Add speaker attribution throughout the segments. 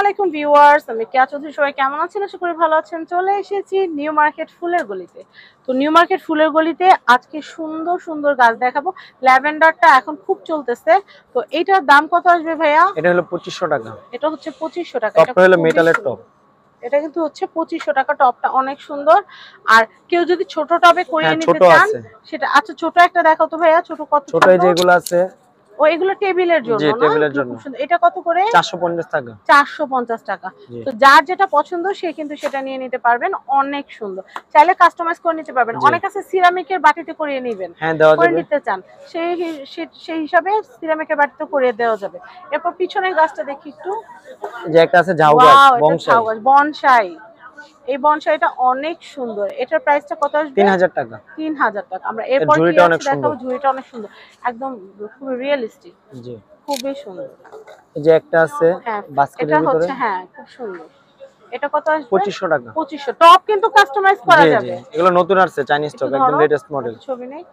Speaker 1: আলাইকুম ভিউয়ার্স, আমি কেয়া চৌধুরী। সবাই কেমন আছেন? আশা করি ভালো আছেন। চলে এসেছি নিউ মার্কেট ফুলের গলিতে। তো নিউ মার্কেট ফুলের গলিতে আজকে সুন্দর সুন্দর গাছ দেখাবো। ল্যাভেন্ডারটা এখন খুব চলতেছে। তো এইটার দাম কত আসবে ভাইয়া?
Speaker 2: এটা হলো 2500 টাকা।
Speaker 1: এটা হচ্ছে 2500 টাকা।
Speaker 2: টপটা হলো মেটালের টপ।
Speaker 1: এটা কিন্তু হচ্ছে 2500 টাকা। টপটা অনেক সুন্দর। আর কেউ যদি ছোট টবে করিয়ে নিতে চান সেটা আচ্ছা, ছোট একটা দেখাও তো ভাইয়া। ছোট কত?
Speaker 2: ছোট এই যেগুলো আছে
Speaker 1: ও এগুলো টেবিলের জন্য
Speaker 2: জি,
Speaker 1: না?
Speaker 2: টেবিলের জন্য।
Speaker 1: এটা কত করে?
Speaker 2: 450 টাকা।
Speaker 1: 450 টাকা। তো যার যেটা পছন্দ সে কিন্তু সেটা নিয়ে নিতে পারবেন। অনেক সুন্দর, চাইলে কাস্টমাইজ করে নিতে পারবেন। অনেক আছে সিরামিকের বাটিতে করিয়ে নেবেন, করে নিতে চান সেই হিসাবে সিরামিকের বাটিতে করিয়ে দেওয়া যাবে। এরপর পিছনের গাছটা দেখি একটু।
Speaker 2: যে একটা আছে ঝাউ গাছ,
Speaker 1: বনসাই। এই বনসাইটা অনেক সুন্দর। এটার প্রাইসটা কত আসবে?
Speaker 2: 3000 টাকা।
Speaker 1: 3000 টাকা। আমরা এরপর
Speaker 2: ঝুড়িটা অনেক সুন্দর।
Speaker 1: ঝুড়িটা অনেক সুন্দর, একদম খুব রিয়েলিস্টিক।
Speaker 2: জি,
Speaker 1: খুবই সুন্দর।
Speaker 2: এই যে একটা আছে বাস্কেটের ভিতরে।
Speaker 1: হ্যাঁ, খুব সুন্দর। এটা কত আসবে?
Speaker 2: 2500 টাকা।
Speaker 1: 2500। টপ কিন্তু কাস্টমাইজ করা যাবে।
Speaker 2: এগুলো নতুন আসছে, চাইনিজ টপ, একদম লেটেস্ট মডেল।
Speaker 1: ছবি নেই,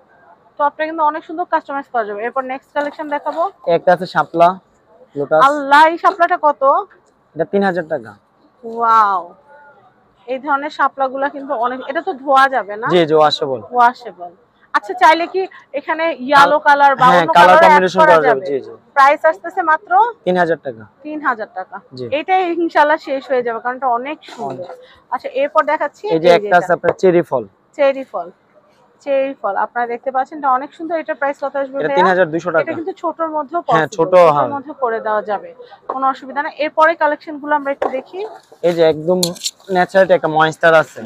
Speaker 1: টপটা কিন্তু অনেক সুন্দর কাস্টমাইজ করা যাবে। এরপর নেক্সট কালেকশন দেখাবো।
Speaker 2: একটা আছে শাপলা লোটাস।
Speaker 1: আল্লাহ, এই শাপলাটা কত?
Speaker 2: এটা 3000 টাকা।
Speaker 1: ওয়াও, এই ধরনের শাপলাগুলা কিন্তু অনেক। এটা তো ধোয়া যাবে না?
Speaker 2: জি জি,
Speaker 1: ওয়াশেবল। আচ্ছা, চাইলে কি এখানে ইয়েলো কালার বা অন্য
Speaker 2: কালার
Speaker 1: কালার
Speaker 2: কম্বিনেশন করা যাবে। জি জি।
Speaker 1: প্রাইস আসতেছে মাত্র
Speaker 2: 3000 টাকা।
Speaker 1: 3000 টাকা। এটাই ইনশাআল্লাহ শেষ হয়ে যাবে, কারণ এটা অনেক সুন্দর। আচ্ছা, এরপর দেখাচ্ছি
Speaker 2: এই যে একটা আছে আপনার চেরি ফল।
Speaker 1: আপনারা দেখতে পাচ্ছেন, এটা অনেক সুন্দর। এটা প্রাইস কত আসবে?
Speaker 2: এটা 3200 টাকা।
Speaker 1: এটা কিন্তু ছোটর মধ্যেও পসিবল।
Speaker 2: হ্যাঁ, ছোটর
Speaker 1: মধ্যে করে দেওয়া যাবে, কোনো অসুবিধা না। এরপরে কালেকশন গুলো আমরা একটু দেখি।
Speaker 2: এই যে একদম ন্যাচারাল একটা মনস্টার আছে।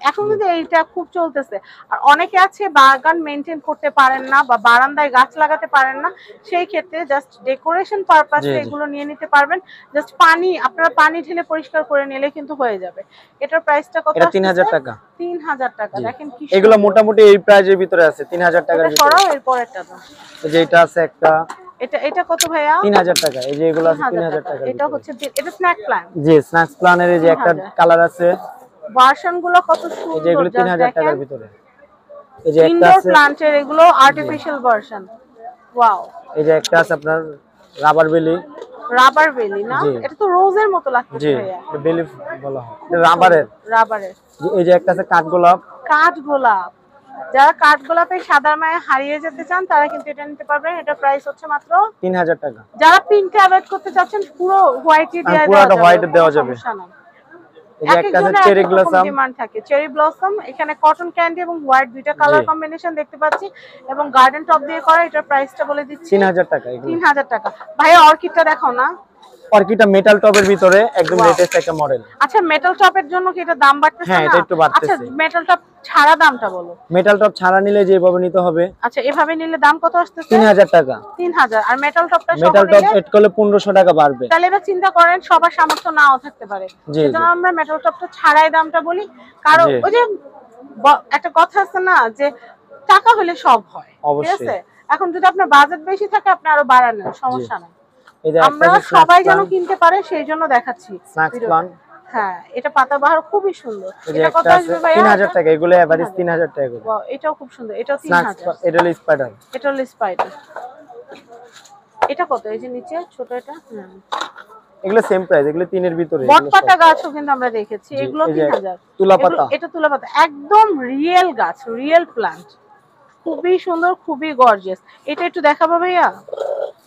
Speaker 1: এখন কিন্তু এইটা খুব চলতেছে। আর অনেকে আছে বাগান মেইনটেইন করতে পারেন না বা বারান্দায় গাছ লাগাতে পারেন না, সেই ক্ষেত্রে জাস্ট ডেকোরেশন পারপাসে এগুলো নিয়ে নিতে পারবেন। জাস্ট আপনারা পানি ঢেলে পরিষ্কার করে নিলে কিন্তু হয়ে যাবে। এটার প্রাইসটা কত?
Speaker 2: এটা 3000 টাকা।
Speaker 1: 3000 টাকা। দেখেন কি
Speaker 2: এগুলো মোটামুটি এই প্রাইজের ভিতরে আছে, 3000 টাকার ভিতরে।
Speaker 1: সরাও এরপরটা দাও।
Speaker 2: এই যে এটা আছে একটা।
Speaker 1: এটা কত ভাইয়া?
Speaker 2: 3000 টাকা। এই যে এগুলো আছে 3000 টাকা।
Speaker 1: এটা হচ্ছে এটা স্ন্যাক প্ল্যান্ট।
Speaker 2: জি, স্ন্যাক প্ল্যানের এই যে একটা কালার আছে।
Speaker 1: ভার্সন গুলো কত সুন্দর।
Speaker 2: এই যে এগুলো 3000 টাকার ভিতরে। এই যে একটা
Speaker 1: ইনডোর
Speaker 2: আছে
Speaker 1: প্ল্যান্টের, এগুলো আর্টিফিশিয়াল ভার্সন। ওয়াও।
Speaker 2: এই যে একটা আছে আপনার রাবার বেলি
Speaker 1: না? এটা তো রোজের মতো লাগছে ভাইয়া।
Speaker 2: জি, বেলি বলা হয়। এটা রাবারের। এই যে একটা আছে কাঠগোলাপ।
Speaker 1: যারা কাঠগোলাপের সাদা মায়া হারিয়ে যেতে চান তারা কিন্তু এটা নিতে পারবেন। এটা প্রাইস হচ্ছে মাত্র
Speaker 2: 3000 টাকা।
Speaker 1: যারা পিঙ্কটা অ্যাভয়েড করতে চাচ্ছেন, পুরো হোয়াইটই
Speaker 2: দেওয়া যাবে। এই যে একটা আছে চেরি ব্লসম।
Speaker 1: ডিমান্ড থাকে চেরি ব্লসম। এখানে কটন ক্যান্ডি এবং হোয়াইট দুইটা কালার কম্বিনেশন দেখতে পাচ্ছি, এবং গার্ডেন টপ দিয়ে করা। এটার প্রাইসটা বলে দিচ্ছি
Speaker 2: 3000 টাকা।
Speaker 1: 3000 টাকা। ভাইয়া অর্কিডটা দেখাও না।
Speaker 2: অর্কিডটা মেটাল টপের ভিতরে একদম লেটেস্ট একটা মডেল।
Speaker 1: আচ্ছা, মেটাল টপের জন্য কি এটা দাম বাড়তেছে?
Speaker 2: হ্যাঁ, এটা একটু বাড়তেছে।
Speaker 1: আচ্ছা, মেটাল টপ ছাড়া দামটা বলো।
Speaker 2: মেটাল টপ ছাড়া নিলে যেভাবে নিতে হবে।
Speaker 1: আচ্ছা, এভাবে নিলে দাম কত আসতেছে?
Speaker 2: 3000 টাকা।
Speaker 1: 3000। আর মেটাল টপ
Speaker 2: এড করলে 1500 টাকা বাড়বে।
Speaker 1: তাহলে এবার চিন্তা করেন, সবার সামর্থ্য নাও থাকতে পারে। সেজন্য আমরা মেটাল টপটা ছাড়াই দামটা বলি। কারণ ওই যে একটা কথা আছে না, যে টাকা হলে সব হয়, ঠিক আছে? এখন যদি আপনার বাজেট বেশি থাকে, আপনি আরো বাড়ানো সমস্যা নাই। আমরা সবাই যেন কিনতে পারে সেই জন্য দেখাচ্ছি। হ্যাঁ, এটা পাতাবাহার খুবই সুন্দর। এটা কত আসবে ভাইয়া?
Speaker 2: 3000 টাকা। এগুলো এভারেজ 3000 টাকা করে।
Speaker 1: ওয়াও, এটাও খুব সুন্দর। এটাও 3000।
Speaker 2: এটা হলো স্পাইডার।
Speaker 1: এটা কত? এই যে নিচে ছোট এটা।
Speaker 2: এগুলো সেম প্রাইস। এগুলো 3 এর ভিতরে।
Speaker 1: বটপাতা গাছও কিন্তু আমরা দেখেছি, এগুলো 3000।
Speaker 2: তুলাপাতা।
Speaker 1: এটা তুলাপাতা, একদম রিয়েল গাছ, রিয়েল প্ল্যান্ট। খুবই সুন্দর, খুবই গর্জিয়াস। এটা একটু দেখাবো ভাইয়া।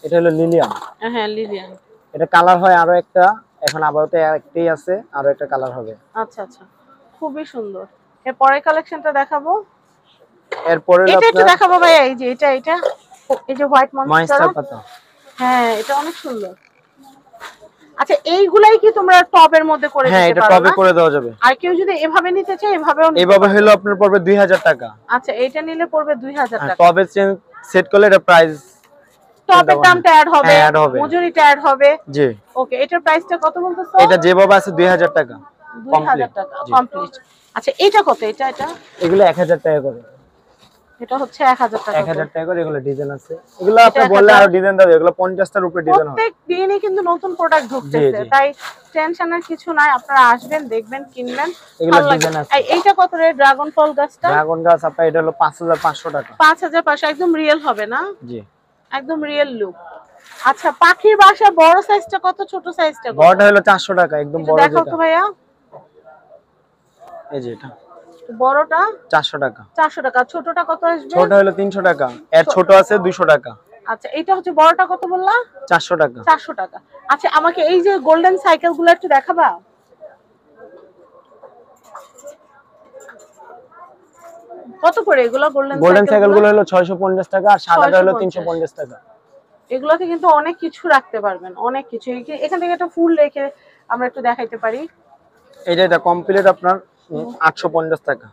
Speaker 2: এটা হলো লিলিয়াম।
Speaker 1: হ্যাঁ, লিলিয়াম।
Speaker 2: এটা কালার হয় আরো একটা, এখন আপাতত একটাই আছে, আরো একটা কালার হবে।
Speaker 1: আচ্ছা, খুবই সুন্দর। এর পরের কালেকশনটা দেখাবো।
Speaker 2: এরপরে
Speaker 1: এটা একটু দেখাবো ভাইয়া। এই যে এটা এই যে হোয়াইট মনস্টার
Speaker 2: পাতা।
Speaker 1: হ্যাঁ, এটা অনেক সুন্দর। আচ্ছা, এইগুলাই কি তোমরা টবের মধ্যে করে দিতে পারো?
Speaker 2: হ্যাঁ, এটা টবে করে দেওয়া যাবে।
Speaker 1: আর কেউ যদি এভাবে নিতে চায়,
Speaker 2: এভাবে হলো আপনার পড়বে 2000 টাকা।
Speaker 1: আচ্ছা, এটা নিলে পড়বে 2000 টাকা।
Speaker 2: টবে সেট করলে এটা প্রাইস,
Speaker 1: টবের দামটা অ্যাড হবে, মজুরিটা অ্যাড হবে।
Speaker 2: জি।
Speaker 1: ওকে, এটার প্রাইসটা কত বলতেছো?
Speaker 2: এটা যেভাবে আছে 2000 টাকা।
Speaker 1: 2000 টাকা কমপ্লিট। আচ্ছা, এটা কত? এটা
Speaker 2: এগুলো 1000 টাকা করে।
Speaker 1: এটা হচ্ছে 1000 টাকা।
Speaker 2: 1000 টাকা করে। এগুলো ডিজাইন আছে। এগুলো আপনি বললে আরো ডিজাইন দেবে। এগুলো 50টার উপরে ডিজাইন হবে।
Speaker 1: প্রত্যেক দিনই কিন্তু নতুন প্রোডাক্ট ঢুকতেছে, তাই টেনশনের কিছু নাই। আপনারা আসবেন, দেখবেন, কিনবেন।
Speaker 2: এগুলো ডিজাইন আছে।
Speaker 1: এইটা কত রে? ড্রাগন ফল গাছটা?
Speaker 2: ড্রাগন গাছ আপনার এটা হলো 5500 টাকা।
Speaker 1: 5500। একদম রিয়েল হবে না?
Speaker 2: জি,
Speaker 1: একদম রিয়েল লুক। আচ্ছা পাখির বাসা বড় সাইজটা কত, ছোট সাইজটা কত?
Speaker 2: বড়টা হলো 400 টাকা, একদম বড় যেটা।
Speaker 1: দেখাও তো ভাইয়া,
Speaker 2: এই যে এটা
Speaker 1: বড়টা
Speaker 2: 400 টাকা।
Speaker 1: 400 টাকা, ছোটটা কত আসবে?
Speaker 2: ছোট হলো 300 টাকা, এর ছোট আছে 200 টাকা।
Speaker 1: আচ্ছা এটা হচ্ছে বড়টা কত বললা?
Speaker 2: 400 টাকা।
Speaker 1: 400 টাকা। আচ্ছা আমাকে এই যে গোল্ডেন সাইকেলগুলো একটু দেখাবা? কত করে এগুলো
Speaker 2: গোল্ডেন সাইকেলগুলো হলো 650 টাকা, আর সাদাটা হলো 350 টাকা।
Speaker 1: এগুলোতে কিন্তু অনেক কিছু রাখতে পারবেন, অনেক কিছু। এখান থেকে একটা ফুল রেখে আমরা একটু দেখাইতে পারি।
Speaker 2: এটা কমপ্লিট আপনার 850 টাকা।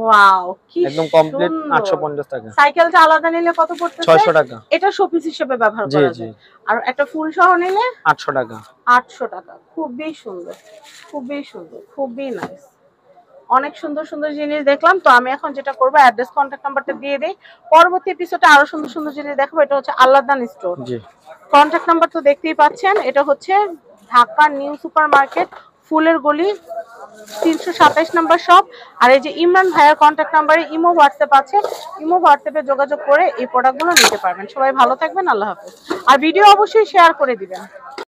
Speaker 1: ওয়াও কি
Speaker 2: একদম কমপ্লিট 850 টাকা।
Speaker 1: সাইকেলটা আলাদা নিলে কত পড়তেছে?
Speaker 2: 600 টাকা।
Speaker 1: এটা শোপিস হিসেবে ব্যবহার করা যায়। আর একটা ফুল সহ নিলে
Speaker 2: 800 টাকা।
Speaker 1: 800 টাকা। খুবই সুন্দর, খুবই সুন্দর, খুবই নাইস। অনেক সুন্দর সুন্দর জিনিস দেখলাম। তো আমি এখন যেটা করব, অ্যাড্রেস কন্টাক্ট নাম্বারটা দিয়ে দেই। পরবর্তী এপিসোডে আরো সুন্দর সুন্দর জিনিস দেখাবো। এটা হচ্ছে আল্লাহদান স্টোর।
Speaker 2: জি।
Speaker 1: কন্টাক্ট নাম্বার তো দেখতেই পাচ্ছেন। এটা হচ্ছে ঢাকা নিউ সুপার মার্কেট, ফুলের গলি, 327 নম্বর শপ। আর এই যে ইমরান ভাইয়ার কন্টাক্ট নাম্বারে ইমো হোয়াটসঅ্যাপ আছে, ইমো হোয়াটসঅ্যাপে যোগাযোগ করে এই প্রোডাক্টগুলো নিতে পারবেন। সবাই ভালো থাকবেন, আল্লাহ হাফেজ। আর ভিডিও অবশ্যই শেয়ার করে দিবেন।